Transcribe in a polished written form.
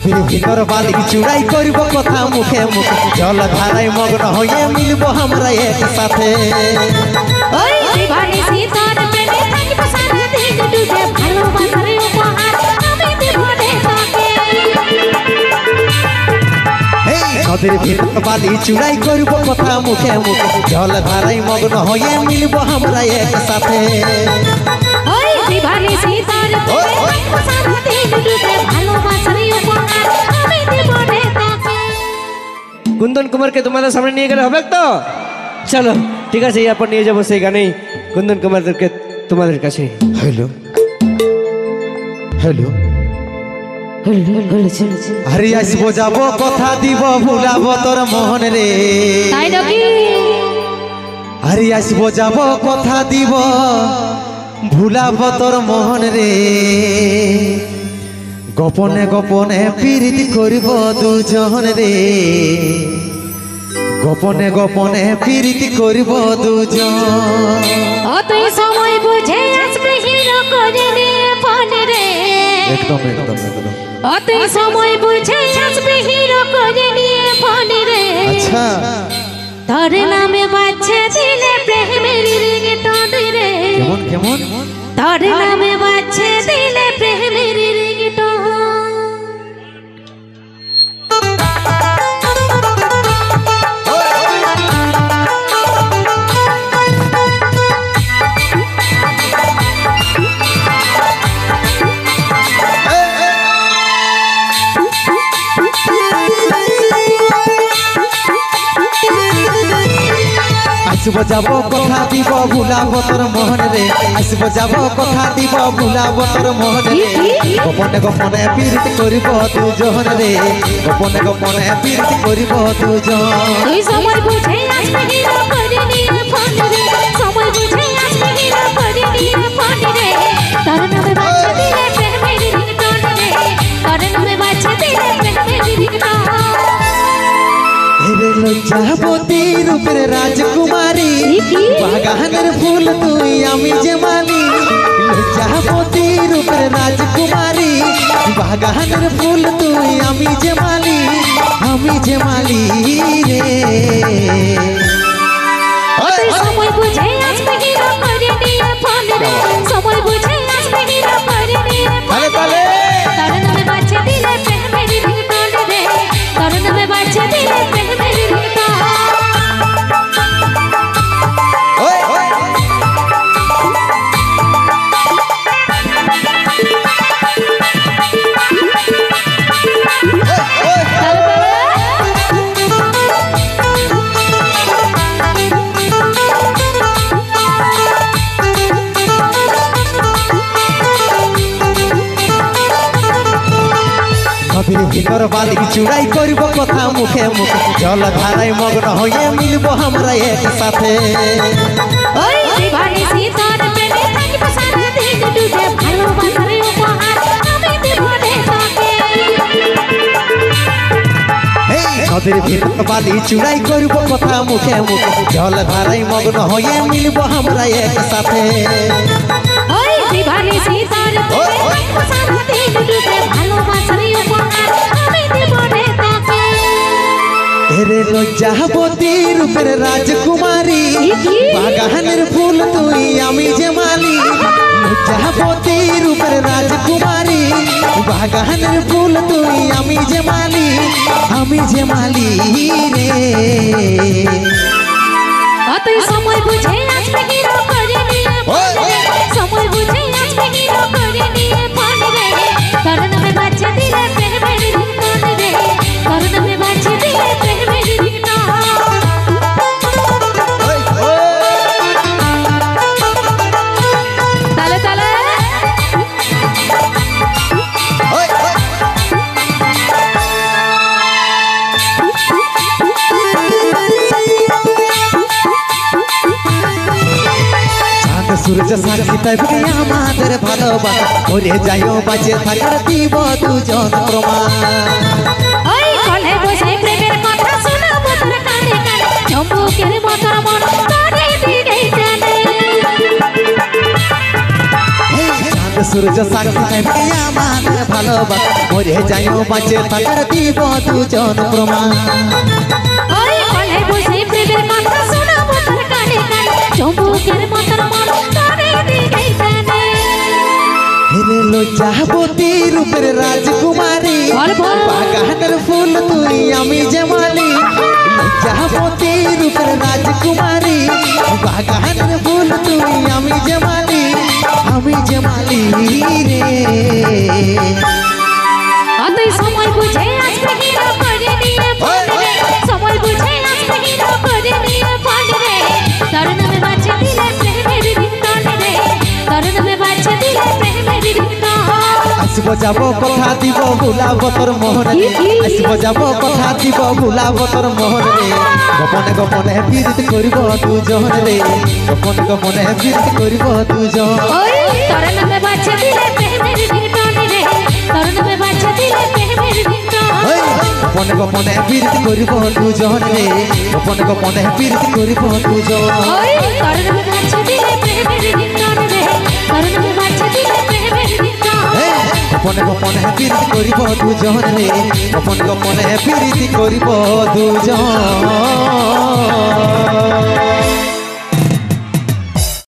নদীর ভিতর বালি চুড়াই করব কথা মুখে মুখে জল ধারায় মগ্ন হয়ে মিলব আমরা একসাথে ওই দিবানি শীতর প্রেমে থাকব সারা দিন ডুবে ভালোবাসার উপহার আমি দেব রে তোকে নদীর ভিতর বালি চুড়াই করব কথা মুখে মুখে জল ধারায় মগ্ন হয়ে মিলব আমরা একসাথে ওই দিবানি শীতর প্রেমে থাকব সারা দিন ডুবে ভালোবাসার উপহার আমি দেব রে তোকে। কুন্দন কুমারকে তোমাদের সামনে নিয়ে গেলে হবে তো? চলো ঠিক আছে, এরপর নিয়ে যাবো সেই গানেই কুন্দন কুমারদেরকে তোমাদের কাছে। হ্যালো হ্যালো আরে আসবো যাবো কথা দিব ভুলাবো তোর মোহন রে তাই নাকি? আরে আসবো যাবো কথা দিব ভুলাবো তোর মোহন রে গোপনে গোপনে প্রীতি করিব দুজন রে গোপনে গোপনে প্রীতি করিব দুজন অতই সময় বুঝে আসবে হিরো করে নিয়ে ফোন রে একদম একদম একদম অতই সময় বুঝে আসবে হিরো করে নিয়ে ফোন রে আচ্ছা তোর নামে বাজছে দিলে প্রেমের রিংটোন রে কেমন কেমন তোর নামে বাজছে দিলে প্রেমের রিংটোন। আসবো যাবো কথা দিব ভুলাবো তোর মোহন রে আসবো যাবো কথা দিব ভুলাবো তোর মোহন রে গোপনে গোপনে প্রীতি করিব দুজন রে গোপনে গোপনে প্রীতি করিব দুজন তুই সময় বুঝে আসবে হিরো করে নিয়ে ফোন রে সময় বুঝে আসবে হিরো করে নিয়ে ফোন রে তোর নামে বাজছে দিলে প্রেমের রিংটোন রে তোর নামে বাজছে দিলে প্রেমের রিংটোন। হেরে লজ্জাবতী রূপের রাজকুমারী বাগানের ফুল তুই আমি যে মালি লজ্জাবতী রূপের রাজকুমারী বাগানের ফুল তুই আমি যে মালি রে তুই সময় বুঝে আসবে হিরো করে নিয়ে ফোন রে সময় বুঝে আসবে হিরো করে নিয়ে ফোন রে তোর নামে বাজছে দিলে প্রেমের রিংটোন রে তোর নামে বাজছে দিলে প্রেমের রিংটোন। নদীর ভিতর বালি চুড়াই করব কথা মুখে মুখে জল ধারায় মগ্ন হয়ে মিলব আমরা একসাথে ওই দিবানি শীতর প্রেমে থাকব সারা দিন ডুবে ভালোবাসার উপহার আমি দেব রে তোকে। নদীর ভিতর বালি চুড়াই করব কথা মুখে মুখে জল ধারায় মগ্ন হয়ে মিলব আমরা একসাথে ওই দিবানি শীতর প্রেমে থাকব সারা দিন ডুবে ভালোবাসার উপহার আমি দেব রে তোকে। হেরে লজ্জাবতী রূপের রাজকুমারী বাগানের ফুল তুই আমি যে মালি লজ্জাবতী রূপের রাজকুমারী বাগানের ফুল তুই আমি যে মালি রে তুই সময় বুঝে আসবে হিরো করে নিয়ে ফোন রে সময় বুঝে আসবে হিরো করে নিয়ে ফোন রে তোর নামে বাজছে দিলে প্রেমের রিংটোন রে তোর নামে বাজছে দিলে প্রেমের রিংটোন। তালে তালে সূর্য সাক্ষী তাই আমাদের ভালোবাসা ওরে যাইও বাঁচে থাকার দিব দুজন প্রমাণ ওই কলে বসে প্রেমের কথা শোনাবো তোর কানে কানে চম্বুকের মতো মন তোরে দিকে জানে। চাঁদ সূর্য সাক্ষী থাকবে আমাদের ভালোবাসা মরে যাইও বাঁচে থাকার দিব দুজন প্রমাণ ওই কলে বসে প্রেমের কথা শোনাবো তোর কানে কানে চুম্বকের মতন মন করে দিকে কানে হেরে লজ্জাবতী রূপের রাজকুমারী বল বল বাগানের ফুল তুই আমি জমালি লজ্জাবতী রূপের রাজকুমারী বাগানের ফুল তুই আমি জমালি রে অতই সময় বুঝে আজকে হিরো করে নিয়ে ফোন রে সময় বুঝে আজকে হিরো করে নিয়ে ফোন রে তোর নামে বাজে দিলে প্রেমের রিংটন রে তোর নামে বাজে দিলে প্রেমের রিংটন আসব যাব কথা দিব ভুলাব তোর মোহনে আসব যাব কথা দিব ভুলাব তোর মোহনে গোপনে গোপনে বিরতি করিব দুজন রে গোপনে গোপনে বিরতি করিব দুজন ওই তোর নামে বাজে দিলে প্রেমের রিংটন রে তোর নামে বাজে দিলে প্রেমের রিংটন গোপনে গোপনে বিরতি করিব দুজন রে গোপনে গোপনে বিরতি করিব দুজন ওই তোর নামে বাজে দিলে প্রেমের রিংটন রে তোর নামে বাজে দিলে প্রেমের রিংটন গোপনে গোপনে বিরতি করিব দুজন রে গোপনে গোপনে বিরতি করিব দুজন